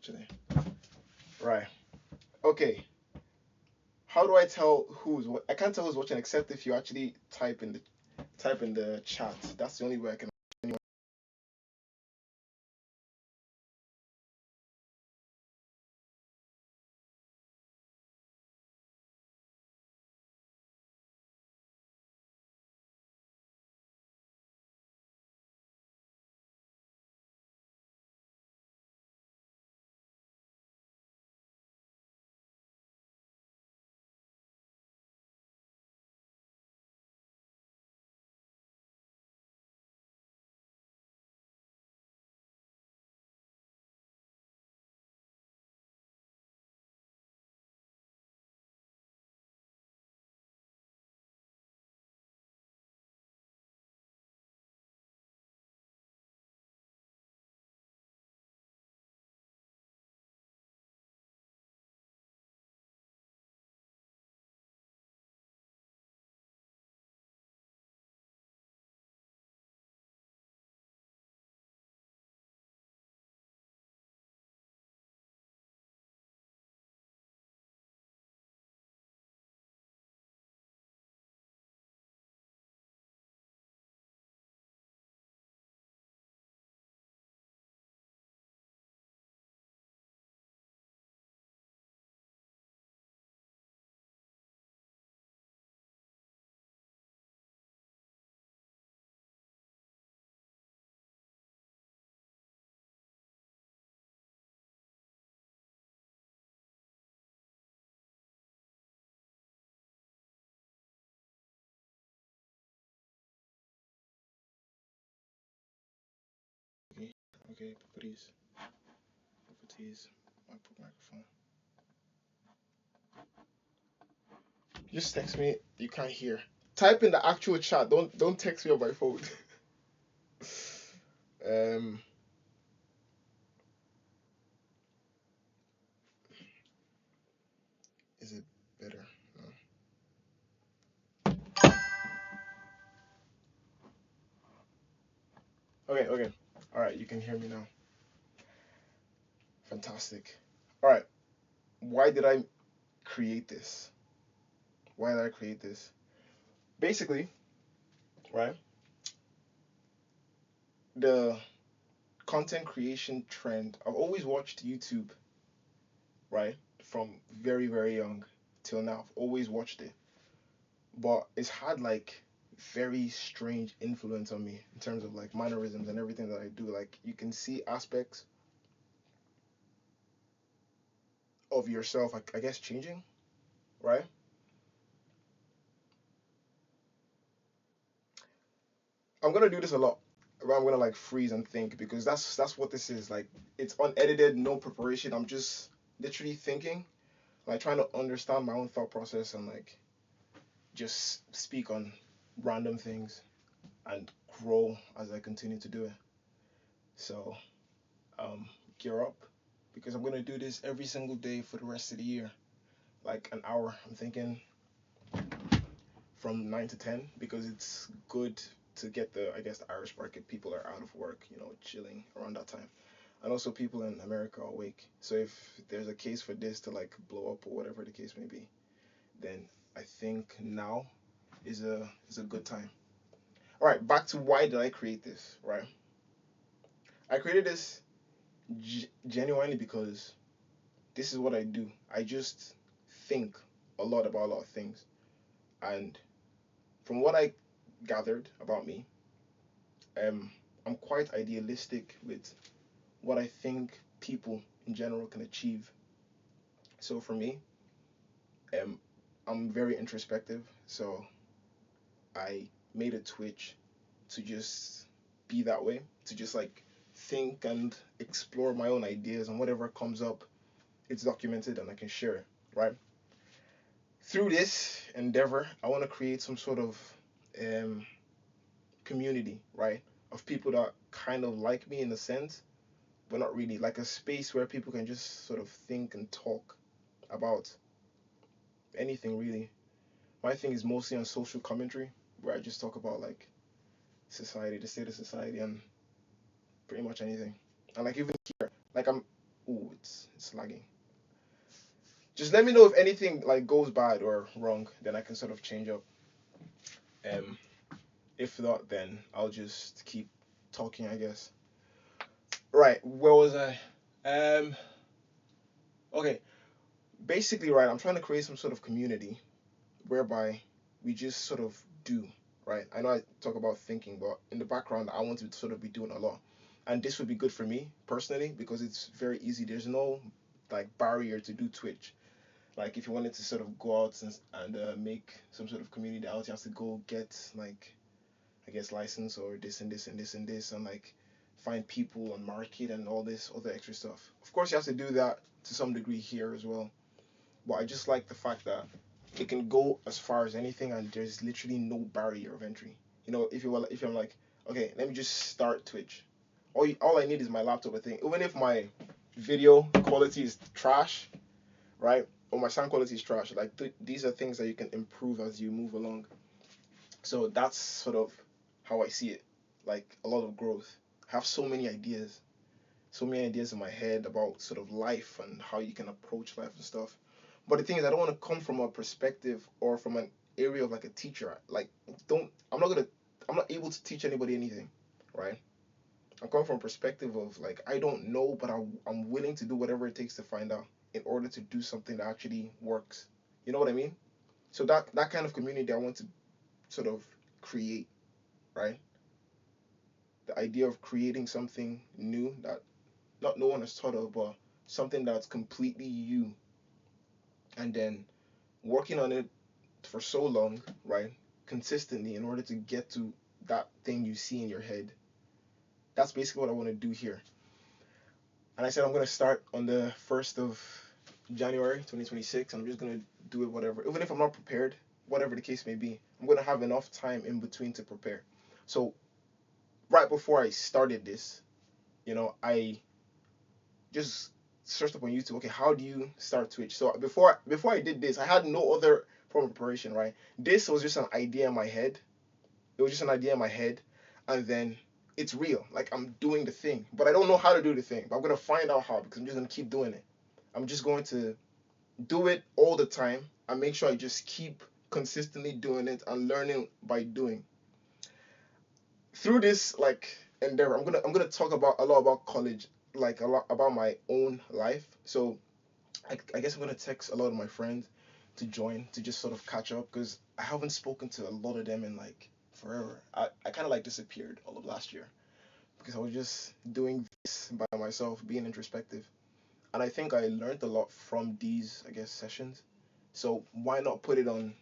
actually. Right. Okay. How do I tell who's what? I can't tell who's watching except if you actually type in the chat. That's the only way I can. Okay, okay, please, please, I put microphone. Just text me. You can't hear. Type in the actual chat. Don't text me on my phone. um, is it better? No. Okay, okay. All right, you can hear me now. Fantastic. All right. Why did I create this? Why did I create this? Basically, right? The content creation trend. I've always watched YouTube, right? From very, very young till now. I've always watched it. But it's had like very strange influence on me in terms of like mannerisms and everything that I do. Like you can see aspects of yourself, I guess, changing, right? I'm gonna do this a lot. I'm gonna like freeze and think because that's what this is. Like it's unedited, no preparation. I'm just literally thinking, like trying to understand my own thought process and like just speak on random things and grow as I continue to do it. So gear up because I'm gonna do this every single day for the rest of the year, like an hour. I'm thinking from 9 to 10 because it's good to get the I guess the Irish market people are out of work, chilling around that time, and also people in America are awake. So if there's a case for this to like blow up or whatever the case may be, then I think now is a good time. All right, back to why did I create this? Right, I created this genuinely because this is what I do. I just think a lot about a lot of things, and from what I gathered about me, um, I'm quite idealistic with what I think people in general can achieve. So for me, um, I'm very introspective. So I made a twitch to just be that way, to just like think and explore my own ideas, and whatever comes up, it's documented and I can share it, right? Through this endeavor, I want to create some sort of um, community, right? Of people that kind of like me in a sense, but not really. Like a space where people can just sort of think and talk about anything really. My thing is mostly on social commentary, where I just talk about like society, the state of society, and pretty much anything. And like even here, like I'm, ooh, it's lagging. Just let me know if anything like goes bad or wrong, then I can sort of change up. Um, if not, then I'll just keep talking, I guess. Right, where was I? Um, okay, basically, right, I'm trying to create some sort of community whereby we just sort of do, right? I know I talk about thinking, but in the background, I want to sort of be doing a lot. And this would be good for me personally because it's very easy. There's no like barrier to do Twitch. Like if you wanted to sort of go out and make some sort of community out, you have to go get like I guess license or this and this and this and this and like find people and market and all this other extra stuff. Of course, you have to do that to some degree here as well. But I just like the fact that it can go as far as anything, and there's literally no barrier of entry. You know, if I'm like, okay, let me just start Twitch. All I need is my laptop. I think even if my video quality is trash, right, or my sound quality is trash, like these are things that you can improve as you move along. So that's sort of how I see it. Like a lot of growth. I have so many ideas in my head about sort of life and how you can approach life and stuff. But the thing is, I don't want to come from a perspective or from an area of like a teacher. Like, don't I'm not able to teach anybody anything, right? I'm coming from a perspective of like I don't know, but I'm willing to do whatever it takes to find out in order to do something that actually works. You know what I mean? So that kind of community I want to sort of create, right? The idea of creating something new that not no one has thought of, but something that's completely you, and then working on it for so long, right? Consistently in order to get to that thing you see in your head. That's basically what I want to do here. And I said I'm going to start on the 1st of January 2026. And I'm just going to do it whatever. Even if I'm not prepared, whatever the case may be, I'm going to have enough time in between to prepare. So, right before I started this, I just searched up on YouTube. Okay, how do you start Twitch? So before I did this, I had no other form of preparation. Right, this was just an idea in my head. It was just an idea in my head, and then it's real. Like I'm doing the thing, but I don't know how to do the thing. But I'm gonna find out how because I'm just gonna keep doing it. I'm just going to do it all the time and make sure I just keep consistently doing it and learning by doing. Through this like endeavor, I'm gonna talk about a lot about college, like a lot about my own life. So I guess I'm gonna text a lot of my friends to join to just sort of catch up because I haven't spoken to a lot of them in like forever. I kind of like disappeared all of last year because I was just doing this by myself, being introspective, and I think I learned a lot from these I guess sessions. So why not put it on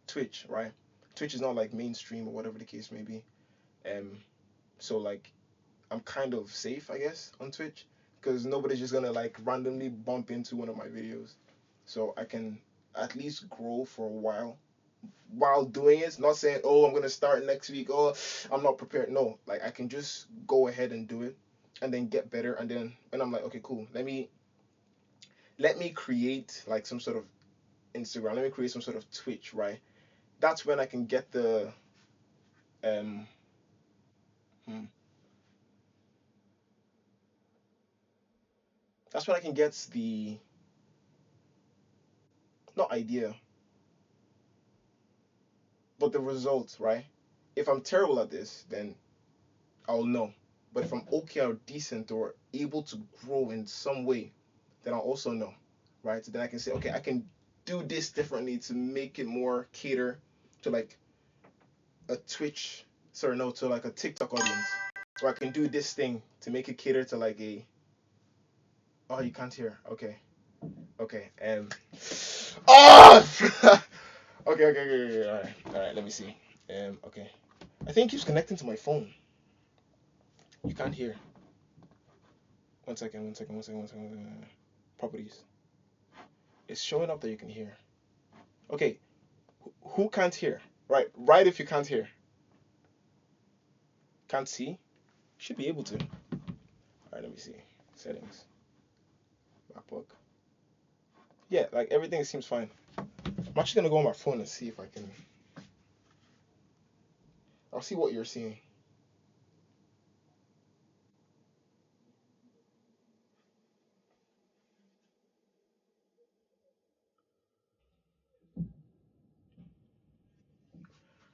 Twitch, right? Twitch is not like mainstream or whatever the case may be. Um, so like I'm kind of safe, I guess, on Twitch because nobody's just gonna like randomly bump into one of my videos. So I can at least grow for a while doing it. Not saying, oh, I'm gonna start next week. Oh, I'm not prepared. No, like I can just go ahead and do it, and then get better. And then when I'm like, okay, cool. Let me create like some sort of Instagram. Let me create some sort of Twitch, right? That's when I can get the um. Hmm, that's when I can get the not idea, but the result, right? If I'm terrible at this, then I'll know. But if I'm okay or decent or able to grow in some way, then I'll also know, right? So then I can say, okay, I can do this differently to make it more cater to like a Twitch, sorry, no, to like a TikTok audience. Or I can do this thing to make it cater to like oh, you can't hear. Okay, okay, oh, okay, okay, okay, okay, all right, let me see. Okay, I think it's connecting to my phone. You can't hear. One second, one second, one second, one second. One second. Properties. It's showing up that you can hear. Okay, who can't hear? Right, right. If you can't hear, can't see, should be able to. All right, let me see. Settings, MacBook. Yeah, like everything seems fine. I'm actually gonna go on my phone and see if I can. I'll see what you're seeing.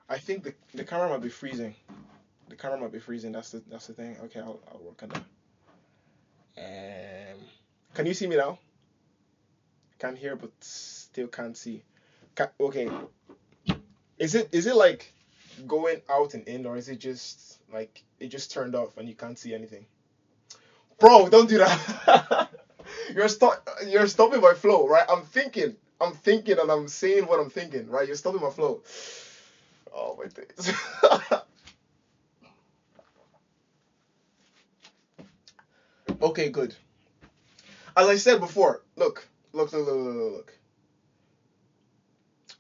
I think the camera might be freezing. The camera might be freezing. That's the thing. Okay, I'll work on that. Can you see me now? Can hear but still can't see. Okay. Is it like going out and in, or is it just like it just turned off and you can't see anything? Bro, don't do that. You're stopping my flow, right? I'm thinking, and I'm saying what I'm thinking, right? You're stopping my flow. Oh my days. Okay, good. As I said before, look.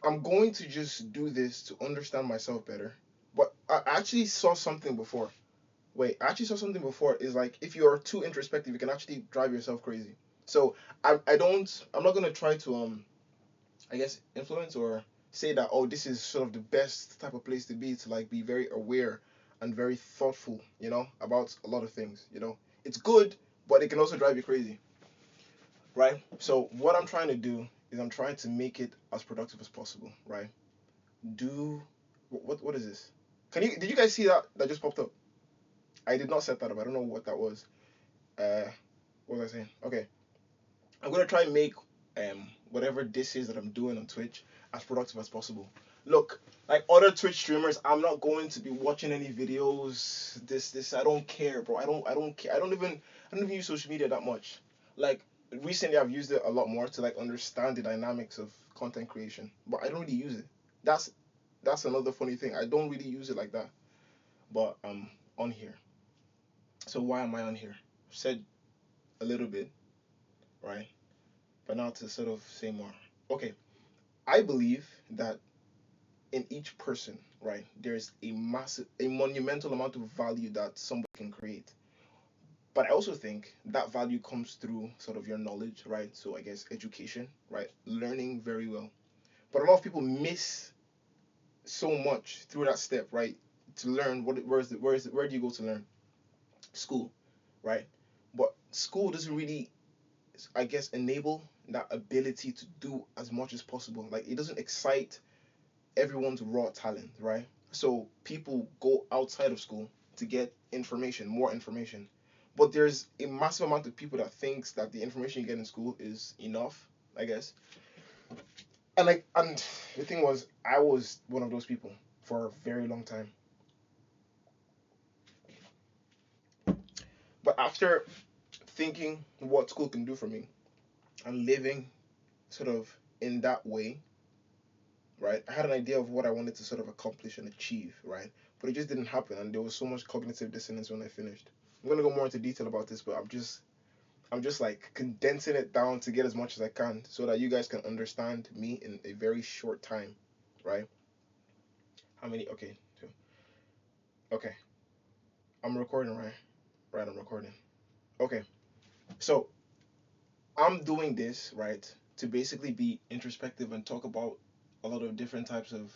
I'm going to just do this to understand myself better. But I actually saw something before. Wait, I actually saw something before. Is like if you are too introspective, you can actually drive yourself crazy. So I'm not gonna try to I guess influence or say that, oh, this is sort of the best type of place to be, to like be very aware and very thoughtful, about a lot of things. It's good, but it can also drive you crazy, right? So what I'm trying to do is I'm trying to make it as productive as possible, right? Do what is this? Did you guys see that just popped up? I did not set that up. I don't know what that was. Uh, what was I saying? Okay, I'm gonna try and make whatever this is that I'm doing on Twitch as productive as possible. Look, like other Twitch streamers, I'm not going to be watching any videos. This I don't care, bro. I don't care. I don't even use social media that much. Like recently, I've used it a lot more to like understand the dynamics of content creation, but I don't really use it. That's that's another funny thing. I don't really use it like that, but I'm on here. So why am I on here? I've said a little bit, right? But now to sort of say more. Okay, I believe that in each person, right, there's a monumental amount of value that somebody can create. But I also think that value comes through sort of your knowledge, right? So I guess education, right? Learning very well. But a lot of people miss so much through that step, right? To learn where do you go to learn? School, right? But school doesn't really, I guess, enable that ability to do as much as possible. Like it doesn't excite everyone's raw talent, right? So people go outside of school to get information, more information. But there's a massive amount of people that thinks that the information you get in school is enough, I guess. And the thing was, I was one of those people for a very long time. But after thinking what school can do for me and living sort of in that way, right? I had an idea of what I wanted to sort of accomplish and achieve, right? But it just didn't happen, and there was so much cognitive dissonance when I finished. I'm gonna go more into detail about this, but I'm just like condensing it down to get as much as I can so that you guys can understand me in a very short time, right? How many? Okay, two. Okay, I'm recording, right? Right, I'm recording. Okay, so I'm doing this right to basically be introspective and talk about a lot of different types of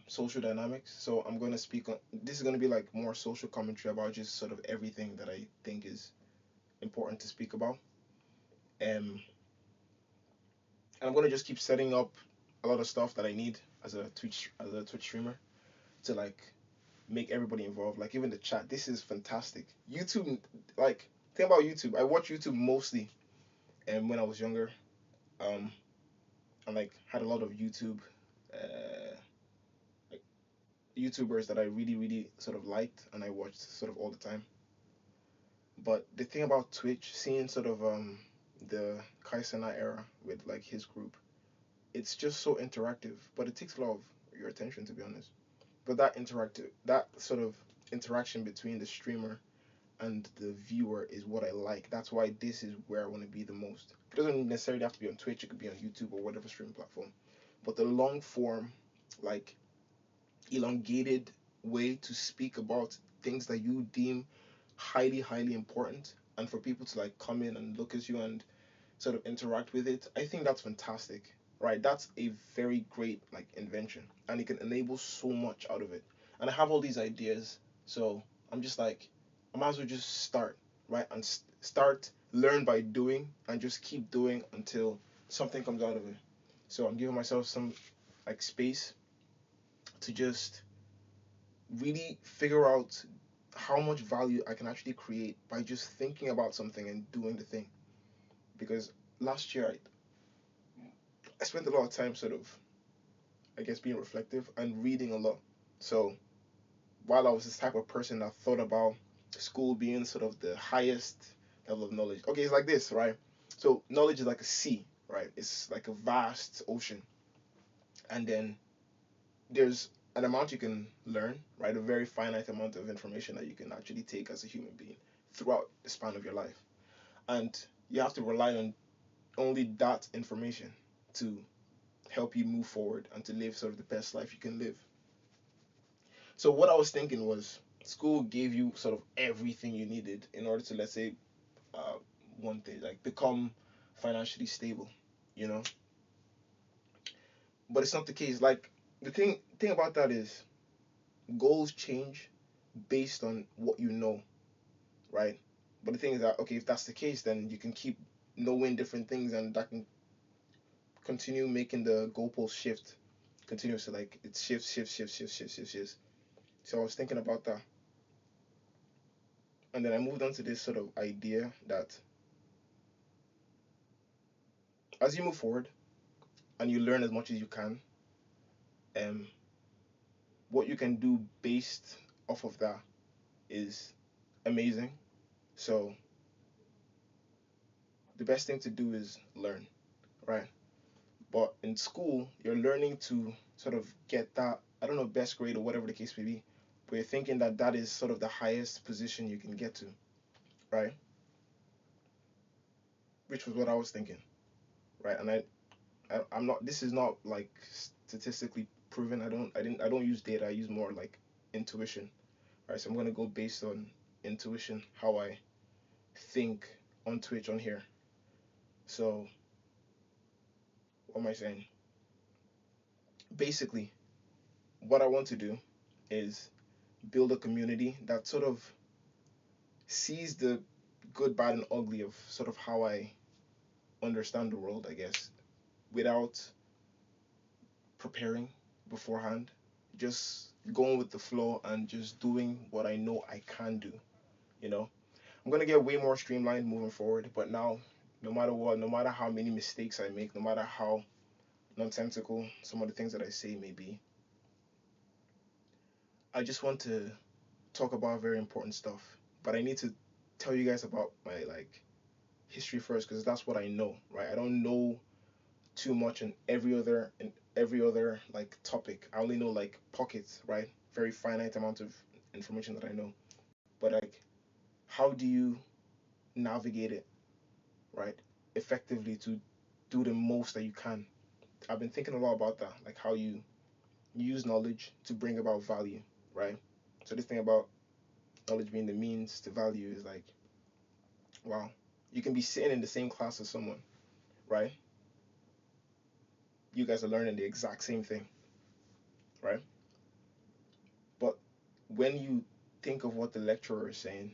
social dynamics. So I'm going to speak on this is going to be like more social commentary about just sort of everything that I think is important to speak about. Um, and I'm going to just keep setting up a lot of stuff that I need as a Twitch streamer to like make everybody involved. Like even the chat. This is fantastic. YouTube, like think about YouTube. I watch YouTube mostly, when I was younger. Um, and like had a lot of uh, like YouTubers that I really really sort of liked and I watched sort of all the time. But the thing about Twitch, seeing sort of the Kaisena era with like his group, it's just so interactive. But it takes a lot of your attention to be honest. But that sort of interaction between the streamer and the viewer is what I like. That's why this is where I want to be the most. It doesn't necessarily have to be on Twitch. It could be on YouTube or whatever streaming platform. But the long form, like elongated way to speak about things that you deem highly highly important and for people to like come in and look at you and sort of interact with it, I think that's fantastic, right? That's a very great like invention and it can enable so much out of it. And I have all these ideas, so I'm just like I might as well just start, right? And start, learn by doing and just keep doing until something comes out of it. So I'm giving myself some like space to just really figure out how much value I can actually create by just thinking about something and doing the thing. Because last year I spent a lot of time sort of, I guess, being reflective and reading a lot. So while I was this type of person that thought about school being sort of the highest level of knowledge, okay, it's like this, right? So knowledge is like a sea, right? It's like a vast ocean, and then there's an amount you can learn, right? A very finite amount of information that you can actually take as a human being throughout the span of your life, and you have to rely on only that information to help you move forward and to live sort of the best life you can live. So what I was thinking was school gave you sort of everything you needed in order to, let's say, uh, one thing like become financially stable, you know. But it's not the case. Like the thing about that is goals change based on what you know, right? But the thing is that, okay, if that's the case, then you can keep knowing different things, and that can continue making the goalpost shift continuously. Like it shifts. So I was thinking about that, and then I moved on to this sort of idea that as you move forward and you learn as much as you can, um, what you can do based off of that is amazing. So the best thing to do is learn, right? But in school, you're learning to sort of get that, I don't know, best grade or whatever the case may be, but you're thinking that that is sort of the highest position you can get to, right? Which was what I was thinking, right? And I'm not. This is not like statistically proven. I don't use data. I use more like intuition, right? So I'm gonna go based on intuition, how I think on Twitch on here. So what am I saying? Basically, what I want to do is build a community that sort of sees the good, bad, and ugly of sort of how I understand the world, I guess, without preparing beforehand, just going with the flow and just doing what I know I can do, you know? I'm gonna get way more streamlined moving forward, but now, no matter what, no matter how many mistakes I make, no matter how nonsensical some of the things that I say may be, I just want to talk about very important stuff. But I need to tell you guys about my like history first because that's what I know, right? I don't know too much in every other like topic. I only know like pockets, right? Very finite amount of information that I know. But like, how do you navigate it, right? Effectively to do the most that you can. I've been thinking a lot about that, like how you use knowledge to bring about value, right? So this thing about knowledge being the means to value is like, wow, you can be sitting in the same class as someone, right? You guys are learning the exact same thing, right? But when you think of what the lecturer is saying,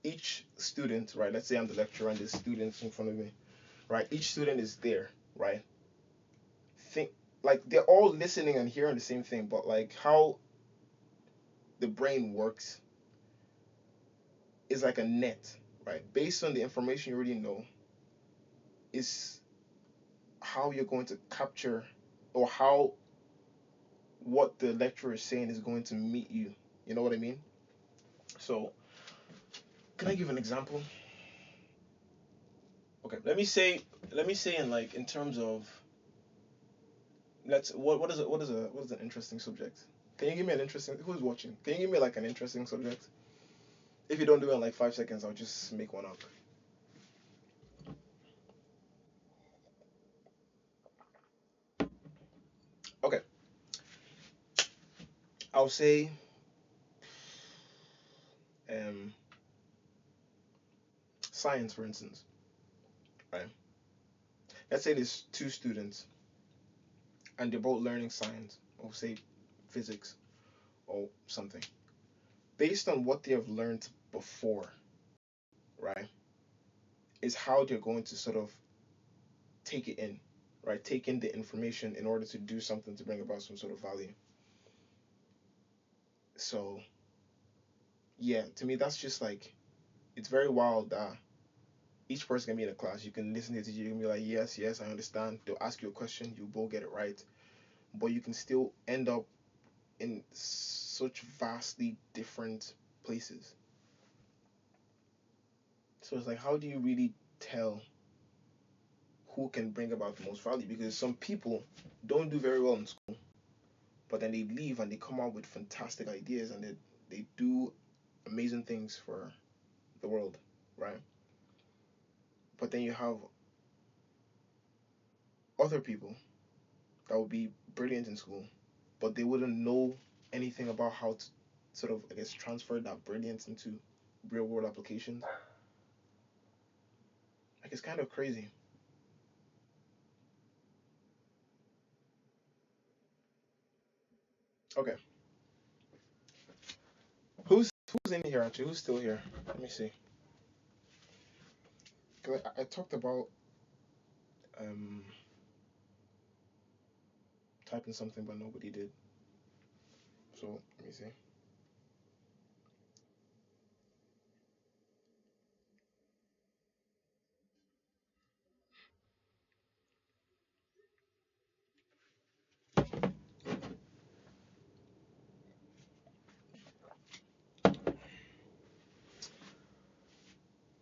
each student, right? Let's say I'm the lecturer and there's students in front of me, right? Each student is there, right? Think like they're all listening and hearing the same thing, but like how the brain works is like a net, right? Based on the information you already know, is how you're going to capture or how what the lecturer is saying is going to meet you. You know what I mean? So, can I give an example? Okay, let me say in like in terms of let's what is an interesting subject? Can you give me an interesting who's watching? Can you give me like an interesting subject? If you don't do it in like 5 seconds, I'll just make one up. Okay, I'll say um science for instance, right? Let's say there's two students and they're both learning science, or say physics or something. Based on what they have learned before, right, is how they're going to sort of take it in, right? Take in the information in order to do something to bring about some sort of value. So yeah, to me that's just like it's very wild that each person can be in a class. You can listen to the teacher, you can be like, yes, yes, I understand. They'll ask you a question, you both get it right, but you can still end up in such vastly different places. So it's like, how do you really tell who can bring about the most value? Because some people don't do very well in school, but then they leave and they come out with fantastic ideas and they do amazing things for the world, right? But then you have other people that would be brilliant in school, but they wouldn't know anything about how to sort of, I guess, transfer that brilliance into real world applications. Like, it's kind of crazy. Okay, who's in here actually? Who's still here? Let me see. 'Cause I talked about um typing something, but nobody did. So let me see.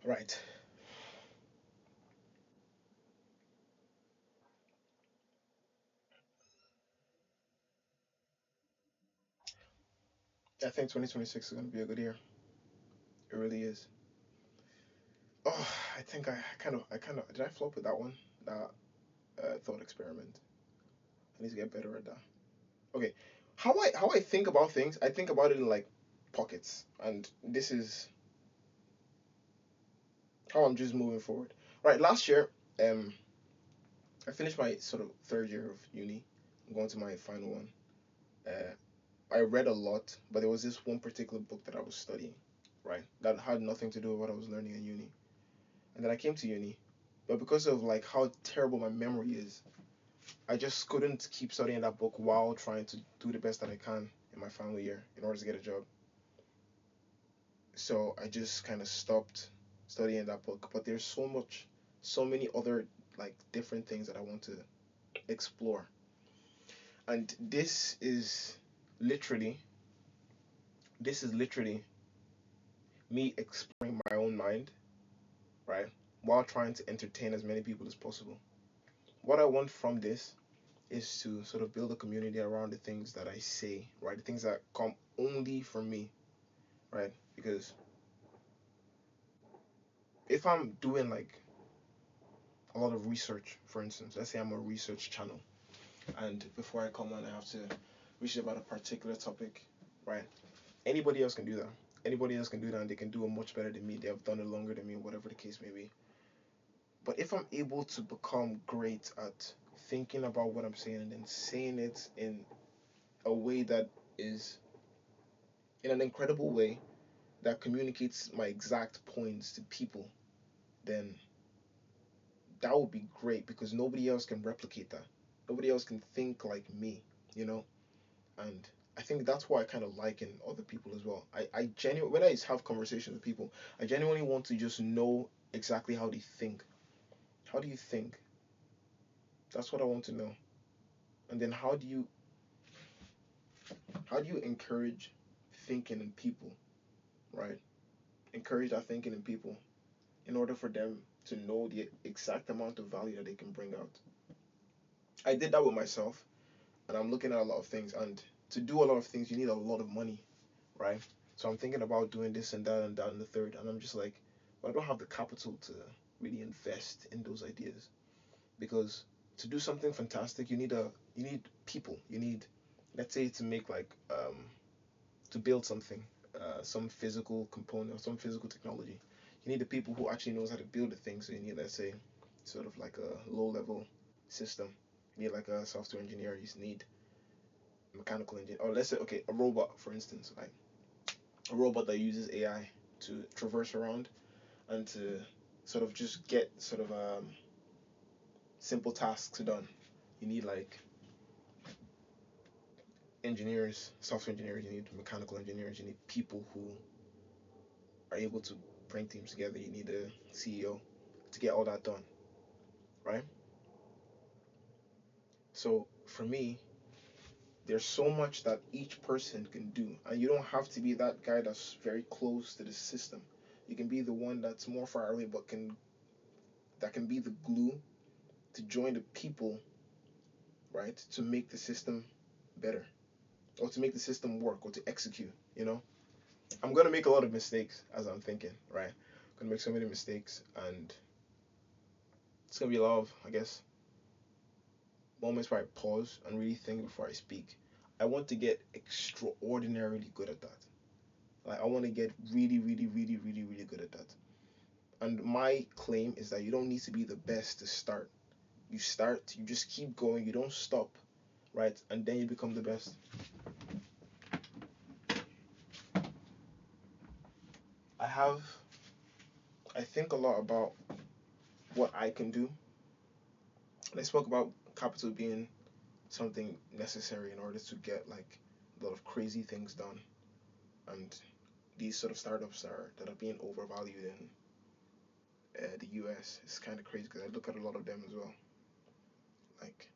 Right. I think 2026 is gonna be a good year. It really is. Oh, I think I kind of did I flop with that one? That thought experiment. I need to get better at that. Okay, how I think about things, I think about it in like pockets, and this is how I'm just moving forward. Right, last year, um, I finished my sort of third year of uni. I'm going to my final one. Uh, I read a lot, but there was this one particular book that I was studying, right, that had nothing to do with what I was learning in uni. And then I came to uni, but because of like how terrible my memory is, I just couldn't keep studying that book while trying to do the best that I can in my final year in order to get a job. So I just kind of stopped studying that book. But there's so many other like different things that I want to explore. And literally, this is literally me exploring my own mind, right? While trying to entertain as many people as possible. What I want from this is to sort of build a community around the things that I say, right? The things that come only from me, right? Because if I'm doing like a lot of research, for instance, let's say I'm a research channel, and before I come on, I have to research about a particular topic, right? Anybody else can do that. Anybody else can do that, and they can do it much better than me. They have done it longer than me, whatever the case may be. But if I'm able to become great at thinking about what I'm saying and then saying it in a way that is in an incredible way that communicates my exact points to people, then that would be great because nobody else can replicate that. Nobody else can think like me, you know? And I think that's why I kind of like in other people as well. I genuinely, when I have conversations with people, I genuinely want to just know exactly how they think. How do you think? That's what I want to know. And then how do you encourage thinking in people, right? Encourage that thinking in people in order for them to know the exact amount of value that they can bring out. I did that with myself, and I'm looking at a lot of things. And to do a lot of things, you need a lot of money, right? So I'm thinking about doing this and that and the third, and I'm just like, well, I don't have the capital to really invest in those ideas because to do something fantastic, you need people. You need, let's say, to make like to build something, some physical component or some physical technology. You need the people who actually knows how to build the thing. So you need, let's say, sort of like a low level system. You need like a software engineer. You need mechanical engineer, or let's say, okay, a robot, for instance, like a robot that uses AI to traverse around and to sort of just get sort of simple tasks done. You need like engineers, software engineers. You need mechanical engineers. You need people who are able to bring teams together. You need a CEO to get all that done, right? So for me, there's so much that each person can do, and you don't have to be that guy that's very close to the system. You can be the one that's more far away, but can be the glue to join the people, right, to make the system better, or to make the system work, or to execute. I'm gonna make a lot of mistakes as I'm thinking, right? I'm gonna make so many mistakes, and it's gonna be a lot of, I guess, moments where I pause and really think before I speak. I want to get extraordinarily good at that. Like I want to get really, really, really, really, really good at that. And my claim is that you don't need to be the best to start. You start, you just keep going, you don't stop, right? And then you become the best. I have, I think a lot about what I can do. And I spoke about capital being something necessary in order to get like a lot of crazy things done. And these sort of startups that are being overvalued in the US. It's kind of crazy because I look at a lot of them as well. Like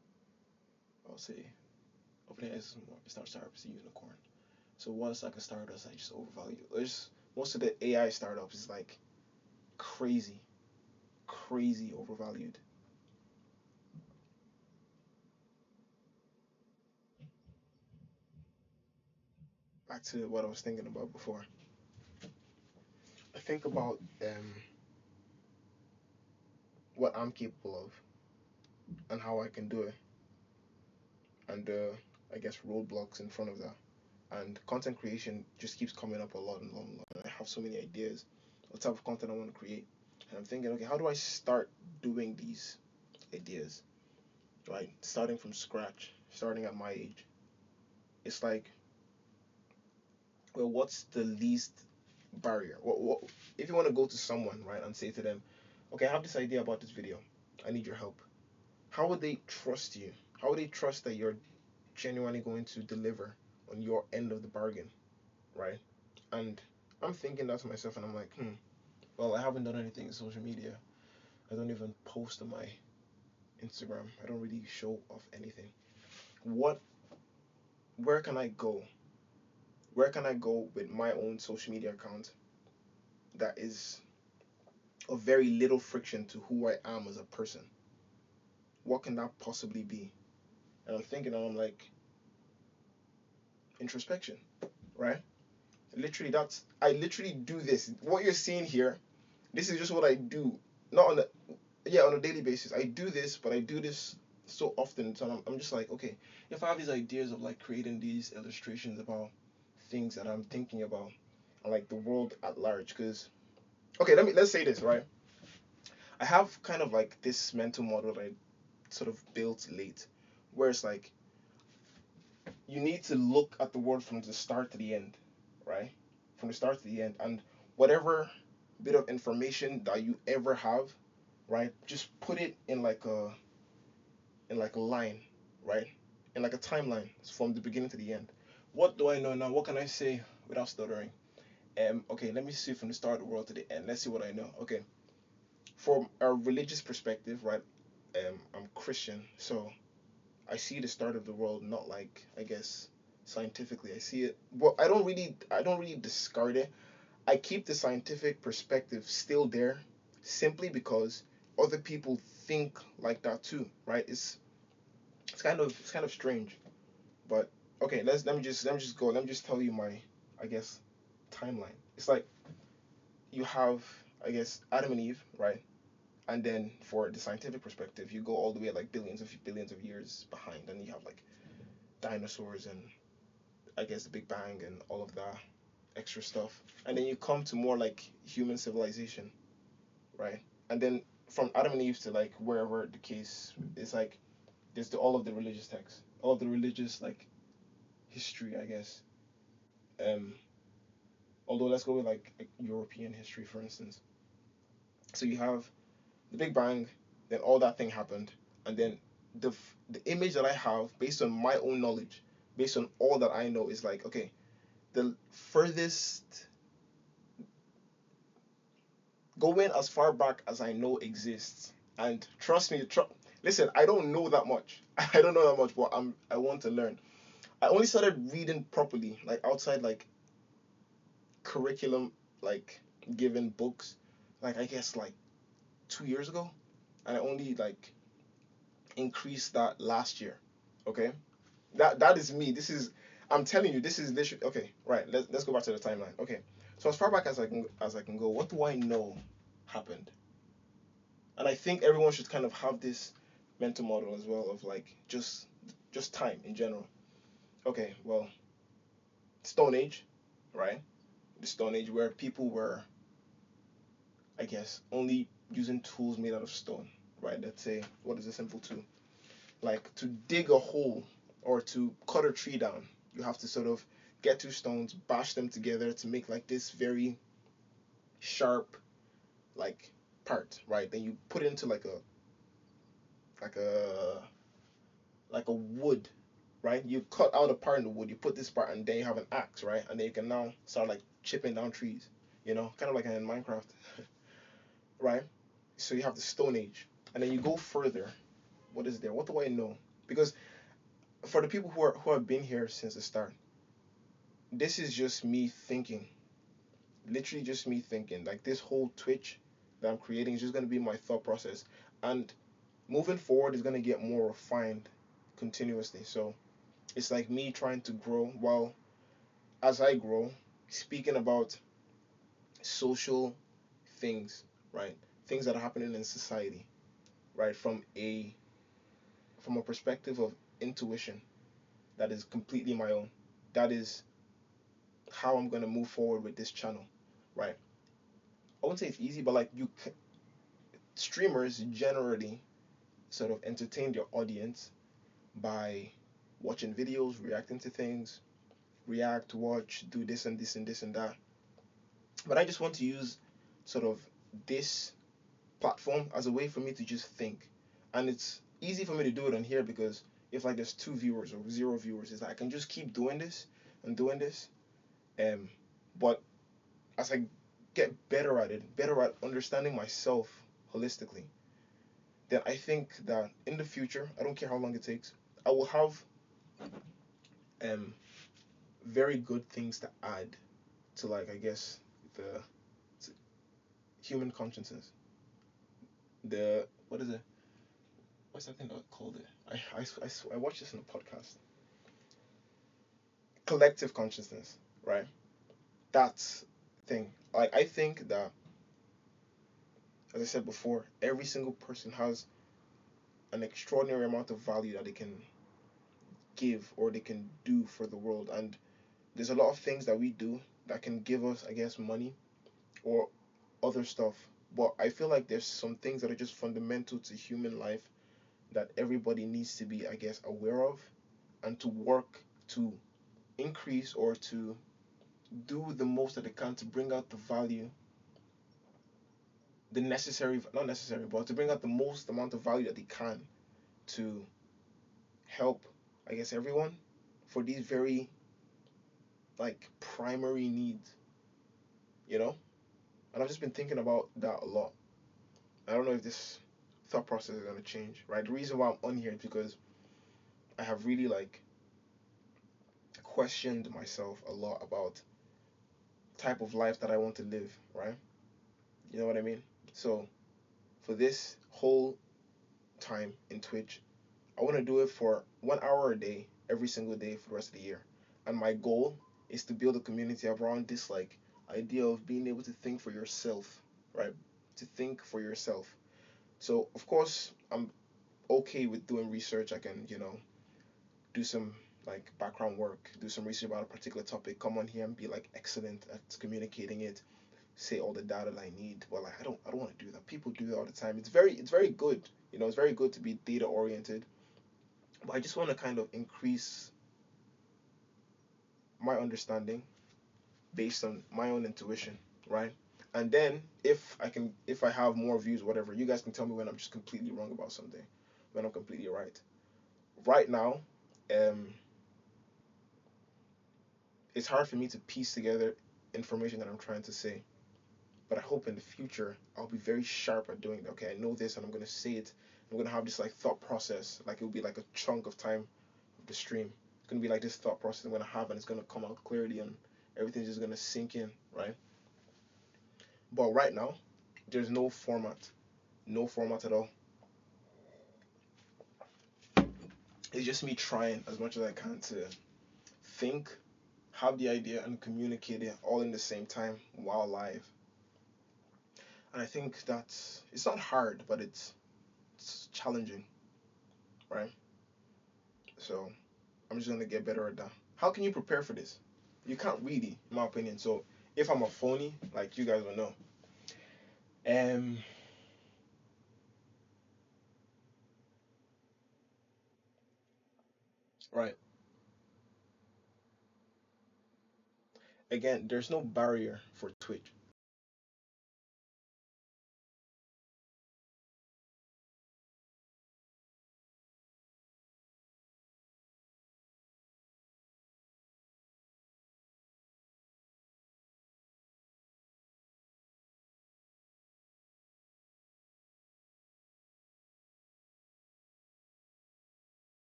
I'll say, OpenAI is more. It's not a startup. It's a unicorn. So what's like a startup that's like just overvalued? There's most of the AI startups is like crazy, crazy overvalued. Back to what I was thinking about before. I think about what I'm capable of and how I can do it, and I guess roadblocks in front of that. And content creation just keeps coming up a lot and a lot and a lot. And I have so many ideas, what type of content I want to create, and I'm thinking, okay, how do I start doing these ideas? Right, starting from scratch, starting at my age. It's like, well, what's the least barrier? What if you want to go to someone, right, and say to them, okay, I have this idea about this video. I need your help. How would they trust you? How would they trust that you're genuinely going to deliver on your end of the bargain, right? And I'm thinking that to myself, and I'm like, well, I haven't done anything in social media. I don't even post on my Instagram. I don't really show off anything. What? Where can I go? Where can I go with my own social media account that is of very little friction to who I am as a person? What can that possibly be? And I'm thinking, and I'm like, introspection, right? Literally, I literally do this. What you're seeing here, this is just what I do. Not on the Yeah, on a daily basis. I do this, but I do this so often. So I'm just like, okay, if I have these ideas of like creating these illustrations about things that I'm thinking about, and like the world at large, because okay, let's say this, right? I have kind of like this mental model that I sort of built late, where it's like you need to look at the world from the start to the end, right? From the start to the end, and whatever bit of information that you ever have, right? Just put it in like a line, right? In like a timeline from the beginning to the end. What do I know now? What can I say without stuttering? Okay, let me see from the start of the world to the end. Let's see what I know. Okay, from a religious perspective, right? I'm Christian, so I see the start of the world not like, I guess, scientifically. I see it. Well, I don't really discard it. I keep the scientific perspective still there, simply because other people think like that too, right? It's kind of strange, but okay. Let me just go. Let me just tell you my, I guess, timeline. It's like you have, I guess, Adam and Eve, right? And then for the scientific perspective, you go all the way like billions of years behind, and you have like dinosaurs and, I guess, the Big Bang and all of that extra stuff, and then you come to more like human civilization, right? And then from Adam and Eve to like wherever the case is, like all of the religious texts, all of the religious like history, I guess. Um, Although let's go with like European history, for instance. So you have the Big Bang, then all that thing happened, and then the image that I have based on my own knowledge, based on all that I know, is like, okay, the furthest, going as far back as I know exists. And trust me, listen, I don't know that much. I don't know that much, but I want to learn. I only started reading properly, like outside like curriculum, like given books, like I guess like 2 years ago, and I only like increased that last year. Okay, that is me. This is, I'm telling you, this is literally okay. Right, let's go back to the timeline. Okay, so as far back as I can go, what do I know happened? And I think everyone should kind of have this mental model as well of like just time in general. Okay, well, Stone Age, right? The Stone Age where people were, I guess, only using tools made out of stone, right? Let's say, what is a simple tool? Like to dig a hole or to cut a tree down, you have to sort of get two stones, bash them together to make like this very sharp, like, part, right? Then you put it into like a like a wood, right? You cut out a part in the wood, you put this part, and then you have an axe, right? And then you can now start like chipping down trees, kind of like in Minecraft, right? So you have the Stone Age, and then you go further. What is there? What do I know? Because for the people who have been here since the start, this is just me thinking, literally just me thinking. Like this whole Twitch that I'm creating is just gonna be my thought process, and moving forward is gonna get more refined continuously. So it's like me trying to grow while as I grow, speaking about social things, right? Things that are happening in society, right? From a perspective of intuition that is completely my own. That is how I'm gonna move forward with this channel, right? I wouldn't say it's easy, but like streamers generally sort of entertain their audience by watching videos, reacting to things, react, watch, do this and this and this and that. But I just want to use sort of this platform as a way for me to just think. And it's easy for me to do it on here because if like there's two viewers or zero viewers, it's like I can just keep doing this and doing this. Um, but as I get better at it, better at understanding myself holistically, then I think that in the future, I don't care how long it takes, I will have um very good things to add to like I guess the human consciousness. The what is it? What's that thing that I called it? I watched this in a podcast. Collective consciousness, right? That's thing. Like I think that, as I said before, every single person has an extraordinary amount of value that they can give or they can do for the world, and there's a lot of things that we do that can give us, I guess, money or other stuff. But I feel like there's some things that are just fundamental to human life that everybody needs to be, I guess, aware of and to work to increase or to do the most that they can to bring out the value, the necessary, not necessary, but to bring out the most amount of value that they can to help, I guess, everyone for these very like primary needs, you know? And I've just been thinking about that a lot. I don't know if this thought process is gonna change, right? The reason why I'm on here is because I have really like questioned myself a lot about type of life that I want to live, right? You know what I mean? So for this whole time in Twitch, I want to do it for 1 hour a day, every single day for the rest of the year. And my goal is to build a community around this like idea of being able to think for yourself, right? To think for yourself. So of course I'm okay with doing research. I can, do some like background work, do some research about a particular topic, come on here and be like excellent at communicating it, say all the data that I need. Well, like I don't want to do that. People do that all the time. It's very good. It's very good to be data oriented. But I just want to kind of increase my understanding based on my own intuition, right? And then if I have more views, whatever, you guys can tell me when I'm just completely wrong about something. when I'm completely right. Right now, um, it's hard for me to piece together information that I'm trying to say. But I hope in the future I'll be very sharp at doing that. Okay, I know this and I'm gonna say it. I'm gonna have this like thought process. Like it'll be like a chunk of time of the stream. It's gonna be like this thought process I'm gonna have and it's gonna come out clearly and everything's just gonna sink in, right? But right now, there's no format. No format at all. It's just me trying as much as I can to think, have the idea and communicate it all in the same time while live. And I think that's it's not hard, but it's challenging, right? So I'm just gonna get better at that. How can you prepare for this? You can't really, in my opinion. So if I'm a phony, like you guys will know. Um, right. Again, there's no barrier for Twitch.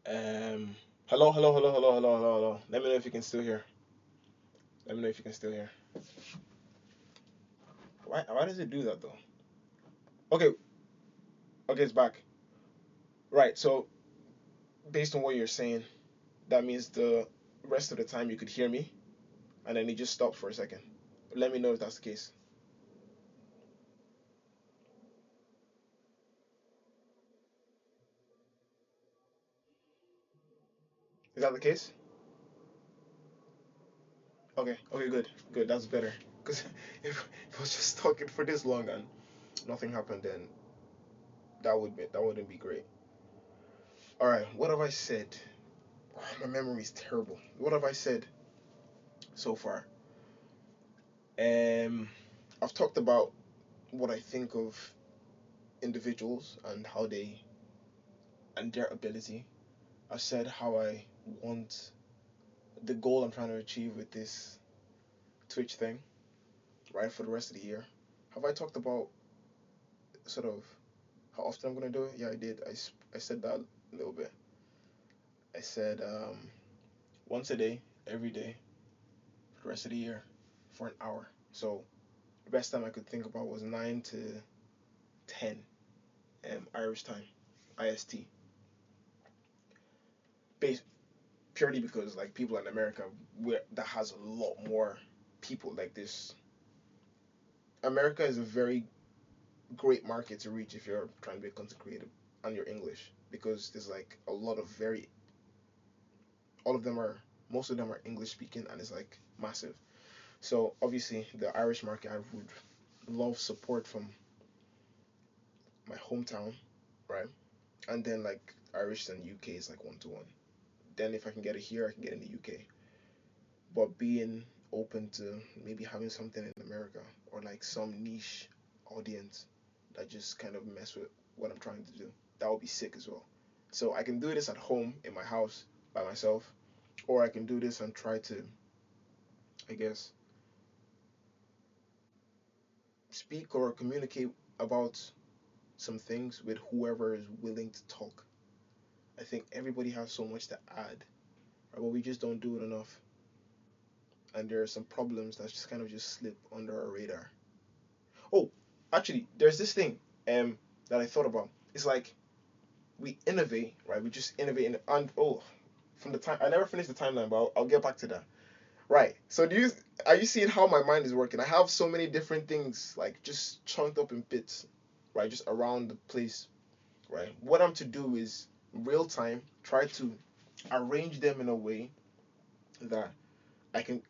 Um, hello, hello, hello, hello, hello, hello, hello. Let me know if you can still hear. Let me know if you can still hear. Why does it do that though? Okay, okay, it's back. Right. So based on what you're saying, that means the rest of the time you could hear me, and then it just stopped for a second. Let me know if that's the case. Is that the case? Okay, okay, good, good. That's better. Because if I was just talking for this long and nothing happened, then that wouldn't be great. All right, what have I said? Oh, my memory is terrible. What have I said so far? Um, I've talked about what I think of individuals and how they and their ability. I said how I want the goal I'm trying to achieve with this Twitch thing, right, for the rest of the year. Have I talked about sort of how often I'm gonna do it? Yeah, I did. I said that a little bit. I said once a day, every day, for the rest of the year, for an hour. So the best time I could think about was 9 to 10 Irish time, IST. Based purely because like people in America, where that has a lot more people like this. America is a very great market to reach if you're trying to be a content creator and you're English because there's like a lot of very all of them are most of them are English speaking and it's like massive. So obviously the Irish market I would love support from my hometown, right? And then like Irish and UK is like 1 to 1. Then if I can get it here, I can get it in the UK. But being open to maybe having something in America or like some niche audience that just kind of mess with what I'm trying to do. That would be sick as well. So I can do this at home in my house by myself, or I can do this and try to, I guess, speak or communicate about some things with whoever is willing to talk. I think everybody has so much to add, right? But we just don't do it enough. And there are some problems that just kind of just slip under our radar. Oh, actually, there's this thing that I thought about. It's like we innovate, right? We just innovate and oh, from the time I never finished the timeline, but I'll get back to that. Right. So do you are you seeing how my mind is working? I have so many different things like just chunked up in bits, right? Just around the place, right? What I'm to do is real time try to arrange them in a way that I can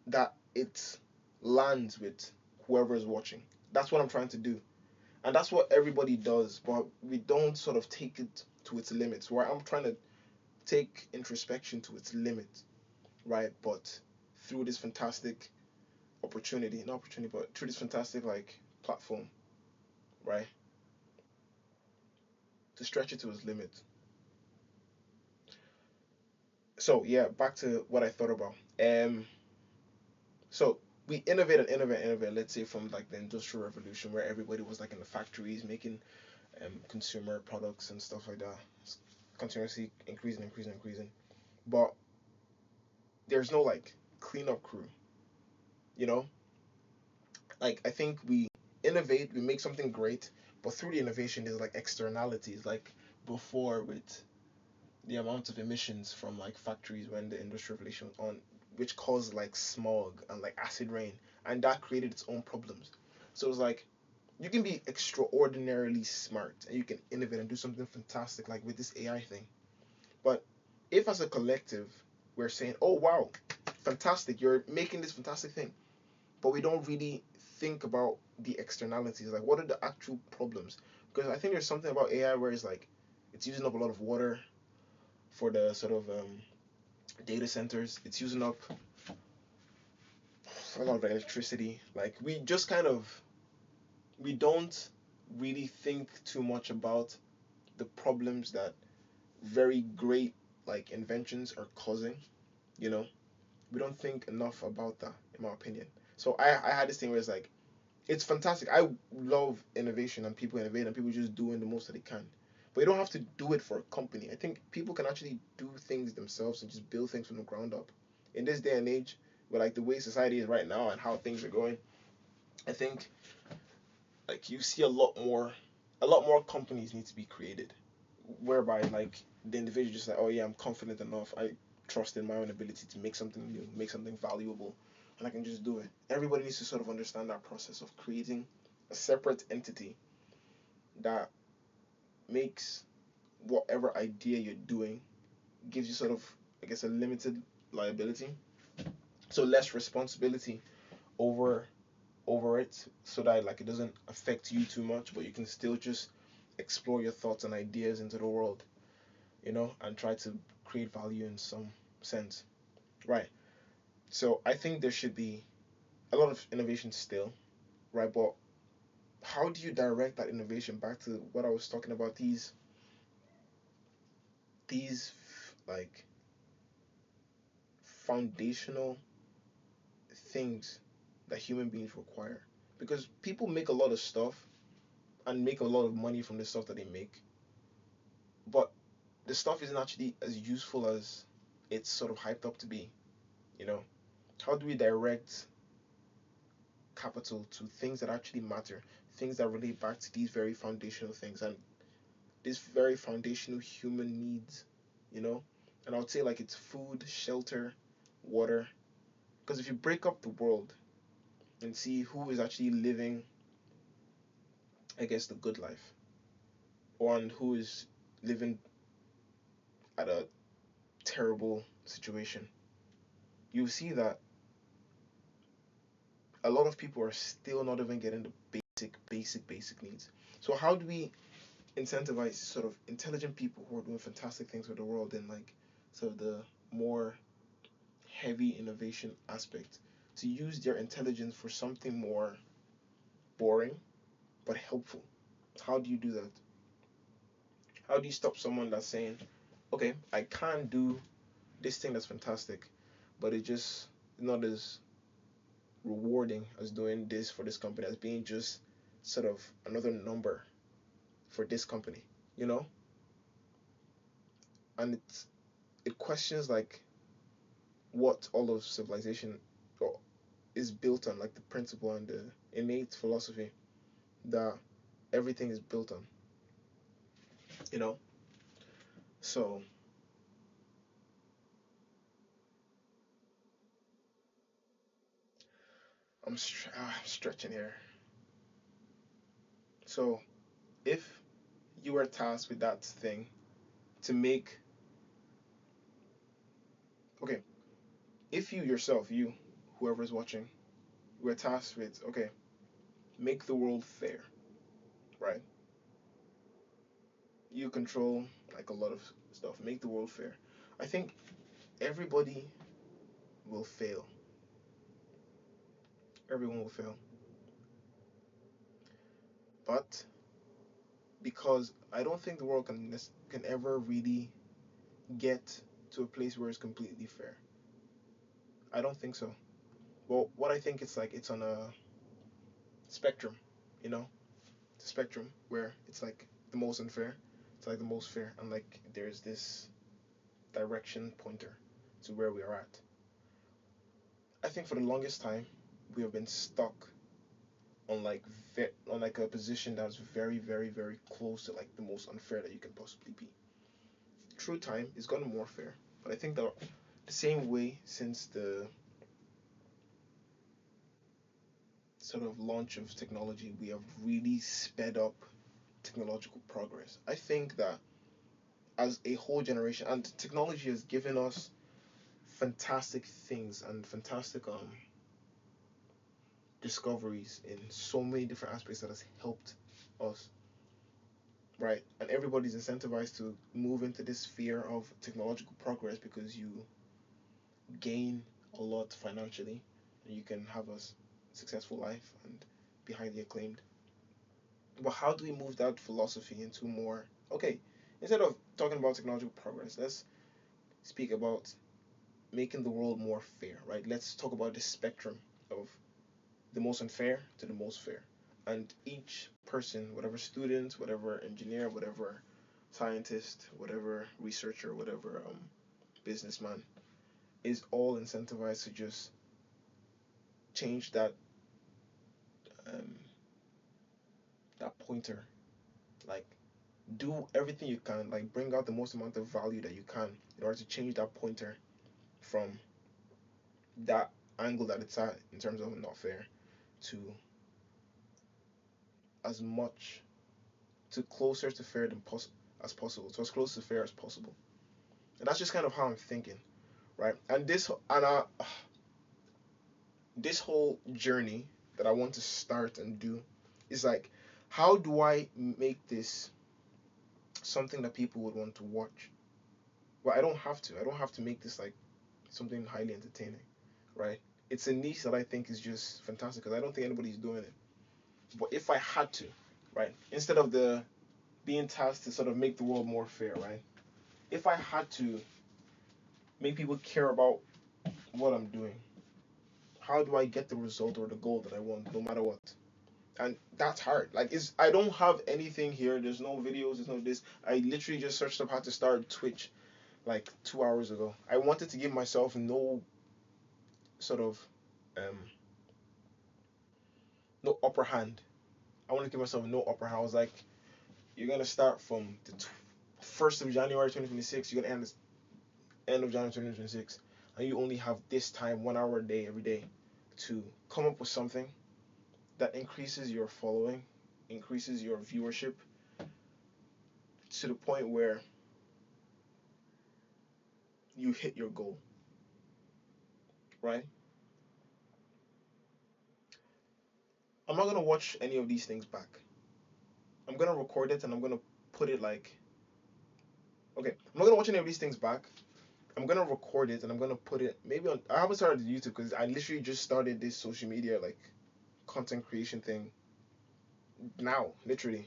that it lands with whoever is watching. That's what I'm trying to do. And that's what everybody does, but we don't sort of take it to its limits. Where I'm trying to take introspection to its limit, right? But through this fantastic opportunity, not opportunity, but through this fantastic like platform, right? To stretch it to its limit. So yeah, back to what I thought about. So we innovate and innovate and innovate. Let's say from like the industrial revolution, where everybody was like in the factories making consumer products and stuff like that, continuously increasing, increasing, increasing. But there's no like cleanup crew, you know. Like I think we innovate, we make something great, but through the innovation, there's like externalities. Like before with the amount of emissions from like factories when the industrial revolution was on, which caused like smog and like acid rain, and that created its own problems. So it's like you can be extraordinarily smart and you can innovate and do something fantastic like with this AI thing. But if as a collective we're saying, "Oh wow, fantastic, you're making this fantastic thing," but we don't really think about the externalities, like what are the actual problems? Because I think there's something about AI where it's like it's using up a lot of water for the sort of data centers. It's using up a lot of electricity. Like we just kind of we don't really think too much about the problems that very great like inventions are causing. You know, we don't think enough about that, in my opinion. So I had this thing where it's like it's fantastic. I love innovation and people innovate and people just doing the most that they can. But you don't have to do it for a company. I think people can actually do things themselves and just build things from the ground up. In this day and age, with like the way society is right now and how things are going, I think like you see a lot more companies need to be created. Whereby like the individual just like, oh yeah, I'm confident enough. I trust in my own ability to make something new, make something valuable, and I can just do it. Everybody needs to sort of understand that process of creating a separate entity that makes whatever idea you're doing gives you sort of, I guess, a limited liability, so less responsibility over it, so that like it doesn't affect you too much, but you can still just explore your thoughts and ideas into the world, and try to create value in some sense, right? So I think there should be a lot of innovation still, right? But how do you direct that innovation back to what I was talking about? These like foundational things that human beings require, because people make a lot of stuff and make a lot of money from the stuff that they make, but the stuff isn't actually as useful as it's sort of hyped up to be. You know, how do we direct capital to things that actually matter, things that relate back to these very foundational things and these very foundational human needs, you know? And I would say like it's food, shelter, water. Because if you break up the world and see who is actually living, I guess, the good life, and who is living at a terrible situation, you see that a lot of people are still not even getting the basic needs. So how do we incentivize sort of intelligent people who are doing fantastic things for the world in like sort of the more heavy innovation aspect to use their intelligence for something more boring but helpful? How do you do that? How do you stop someone that's saying, okay, I can't do this thing that's fantastic, but it's just not as rewarding as doing this for this company, as being just sort of another number for this company, you know? And it questions like what all of civilization is built on, like the principle and the innate philosophy that everything is built on, you know? So I'm stretching here. So if you are tasked with that thing to make, okay, if you yourself, you, whoever is watching, we're tasked with, okay, make the world fair, right? You control like a lot of stuff. Make the world fair. I think everybody will fail. Everyone will fail. But because I don't think the world can ever really get to a place where it's completely fair. I don't think so. Well, what I think it's like it's on a spectrum, you know, it's a spectrum where it's like the most unfair, it's like the most fair, and like there's this direction pointer to where we are at. I think for the longest time we have been stuck on like on like a position that's very very close to like the most unfair that you can possibly be. Through time, it's gotten more fair, but I think that the same way since the sort of launch of technology, we have really sped up technological progress. I think that as a whole generation, and technology has given us fantastic things and fantastic discoveries in so many different aspects that has helped us, right? And everybody's incentivized to move into this sphere of technological progress because you gain a lot financially and you can have a successful life and be highly acclaimed. But how do we move that philosophy into more, okay, instead of talking about technological progress, let's speak about making the world more fair, right? Let's talk about the spectrum of the most unfair to the most fair. And each person, whatever student, whatever engineer, whatever scientist, whatever researcher, whatever businessman, is all incentivized to just change um, that pointer. Like, do everything you can, like bring out the most amount of value that you can in order to change that pointer from that angle that it's at in terms of not fair to as much to closer to fair as possible, to as close to fair as possible. And that's just kind of how I'm thinking, right? And this whole journey that I want to start and do is like, how do I make this something that people would want to watch? Well, I don't have to. I don't have to make this like something highly entertaining, right? It's a niche that I think is just fantastic because I don't think anybody's doing it. But if I had to, right, instead of the being tasked to sort of make the world more fair, right? If I had to make people care about what I'm doing, how do I get the result or the goal that I want, no matter what? And that's hard. Like, it's I don't have anything here. There's no videos. There's no this. I literally just searched up how to start Twitch like 2 hours ago. I wanted to give myself no sort of um no upper hand. I want to give myself no upper hand. I was like, you're gonna start from the 1st of January 2026. You're gonna end of January 2026, and you only have this time, 1 hour a day, every day, to come up with something that increases your following, increases your viewership to the point where you hit your goal, right? I'm not gonna watch any of these things back. I'm gonna record it and I'm gonna put it like, okay, I'm not gonna watch any of these things back. I'm gonna record it and I'm gonna put it maybe on. I haven't started YouTube because I literally just started this social media like content creation thing now, literally.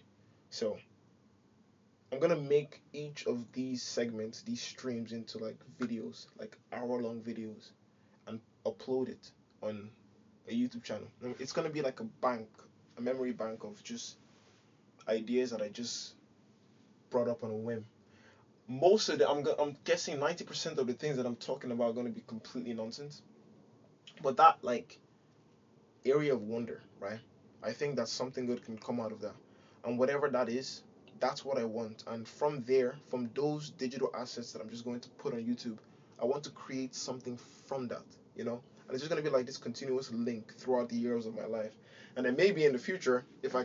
So I'm gonna make each of these segments, these streams into like videos, like hour-long videos, and upload it on a YouTube channel. It's gonna be like a bank, a memory bank of just ideas that I just brought up on a whim. Most of the I'm guessing 90% of the things that I'm talking about are gonna be completely nonsense. But that like area of wonder, right? I think that something good can come out of that. And whatever that is, that's what I want. And from there, from those digital assets that I'm just going to put on YouTube, I want to create something from that, you know? And it's just gonna be like this continuous link throughout the years of my life. And then maybe in the future, if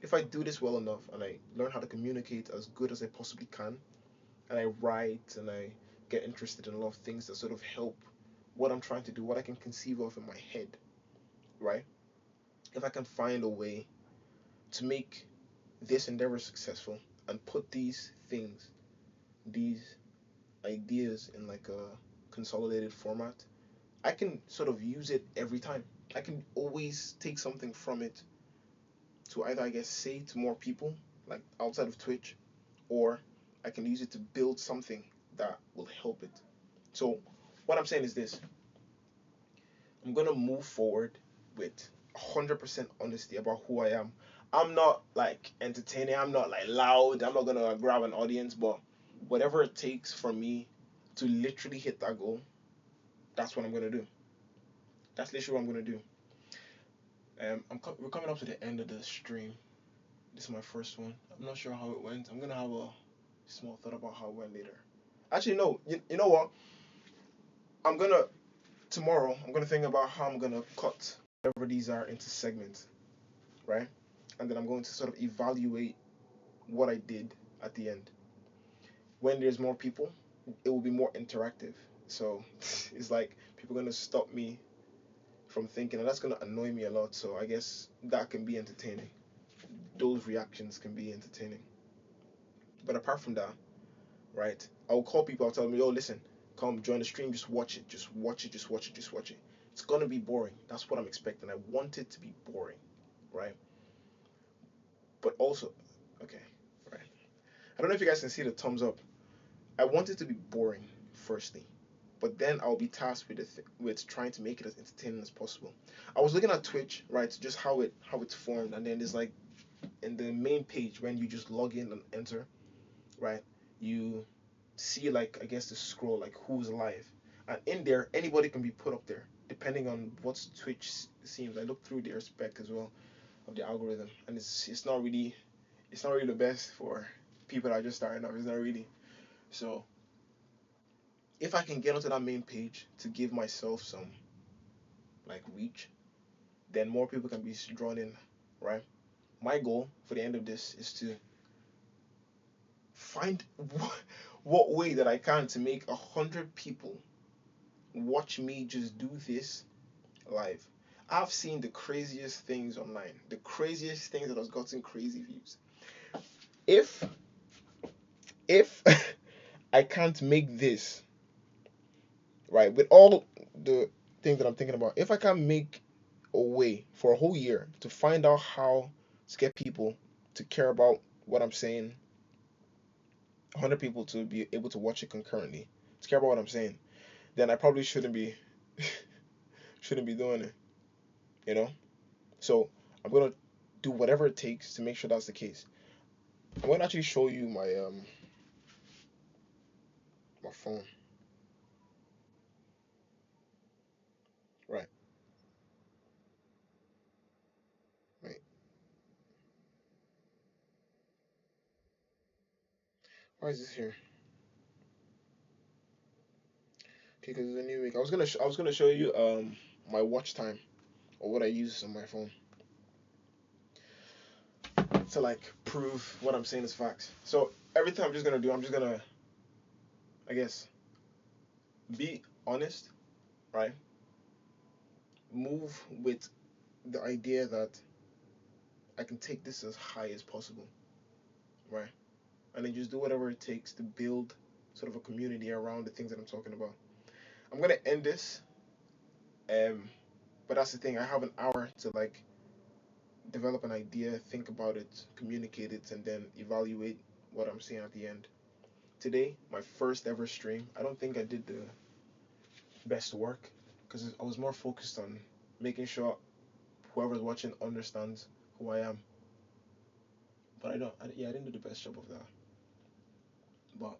if I do this well enough and I learn how to communicate as good as I possibly can, and I write and I get interested in a lot of things that sort of help what I'm trying to do, what I can conceive of in my head, right? If I can find a way to make this endeavor successful and put these things, these ideas in like a consolidated format, I can sort of use it every time. I can always take something from it to either, I guess, say to more people, like outside of Twitch, or I can use it to build something that will help it. So, what I'm saying is this: I'm gonna move forward with 100% honesty about who I am. I'm not like entertaining, I'm not like loud, I'm not gonna grab an audience, but whatever it takes for me to literally hit that goal, that's what I'm gonna do. That's literally what I'm gonna do. We're coming up to the end of the stream. This is my first one. I'm not sure how it went. I'm gonna have a small thought about how it went later. Actually, no. You know what? I'm gonna tomorrow. I'm gonna think about how I'm gonna cut whatever these are into segments, right? And then I'm going to sort of evaluate what I did at the end. When there's more people, it will be more interactive. So it's like people are gonna stop me from thinking, and that's gonna annoy me a lot. So I guess that can be entertaining. Those reactions can be entertaining. But apart from that, right? I'll call people, I'll tell them, yo, listen, come join the stream, just watch it, just watch it, just watch it, just watch it. It's gonna be boring. That's what I'm expecting. I want it to be boring, right? But also, okay, right. I don't know if you guys can see the thumbs up. I want it to be boring, firstly. But then I'll be tasked with with trying to make it as entertaining as possible. I was looking at Twitch, right, just how it's formed, and then there's like in the main page when you just log in and enter, right? You see like I guess the scroll like who's live, and in there anybody can be put up there depending on what Twitch seems. I looked through their spec as well of the algorithm, and it's not really the best for people that are just starting out. It's not really. So if I can get onto that main page to give myself some like reach, then more people can be drawn in, right? My goal for the end of this is to find what way that I can to make 100 people watch me just do this live. I've seen the craziest things online, the craziest things that has gotten crazy views. If if I can't make this right with all the things that I'm thinking about, if I can't make a way for a whole year to find out how to get people to care about what I'm saying, 100 people to be able to watch it concurrently, to care about what I'm saying, then I probably shouldn't be doing it, you know? So I'm gonna do whatever it takes to make sure that's the case. I'm gonna actually show you my phone. Right, right. Why is this here? Okay, because it's a new week. I was gonna show you my watch time or what I use on my phone to like prove what I'm saying is facts. So everything I'm just gonna I guess be honest, right? Move with the idea that I can take this as high as possible, right? And then just do whatever it takes to build sort of a community around the things that I'm talking about. I'm gonna end this, um, but that's the thing. I have an hour to like develop an idea, think about it, communicate it, and then evaluate what I'm saying at the end. Today, my first ever stream. I don't think I did the best work because I was more focused on making sure whoever's watching understands who I am. But I don't. Yeah, I didn't do the best job of that. But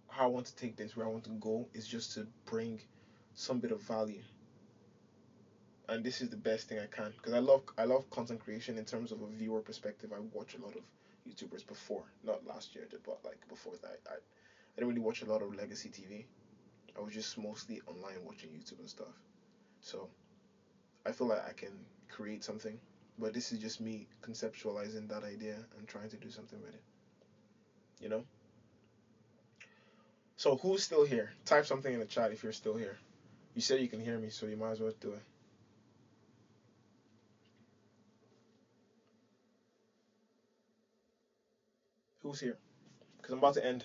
how I want to take this, where I want to go, is just to bring some bit of value, and this is the best thing I can because I love content creation in terms of a viewer perspective. I watch a lot of YouTubers before, not last year, but like before that, I didn't really watch a lot of legacy TV. I was just mostly online watching YouTube and stuff. So I feel like I can create something, but this is just me conceptualizing that idea and trying to do something with it. You know. So who's still here? Type something in the chat if you're still here. You said you can hear me, so you might as well do it. Who's here? Because I'm about to end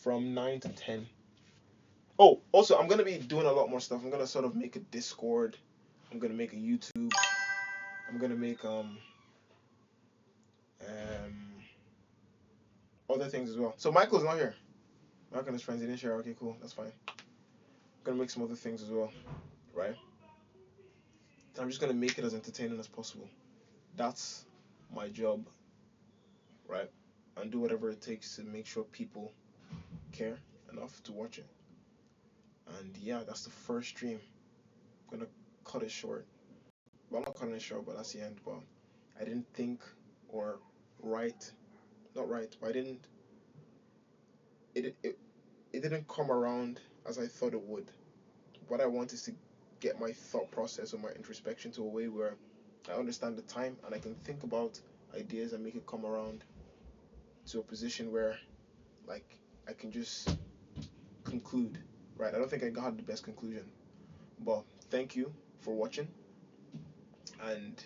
from 9 to 10. Oh, also, I'm going to be doing a lot more stuff. I'm going to sort of make a Discord. I'm going to make a YouTube. I'm going to make um other things as well. So Michael's not here. Michael and his friends, he didn't share. Okay, cool. That's fine. I'm going to make some other things as well, right? I'm just going to make it as entertaining as possible. That's my job, right? And do whatever it takes to make sure people care enough to watch it. And yeah, that's the first stream. I'm gonna cut it short. Well, I'm not cutting it short, but that's the end. But I didn't think or write, not write, but I didn't. It didn't come around as I thought it would. What I want is to get my thought process or my introspection to a way where I understand the time and I can think about ideas and make it come around to a position where, like, I can just conclude. Right? I don't think I got the best conclusion, but thank you for watching, and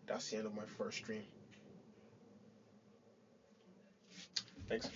that's the end of my first stream. Thanks.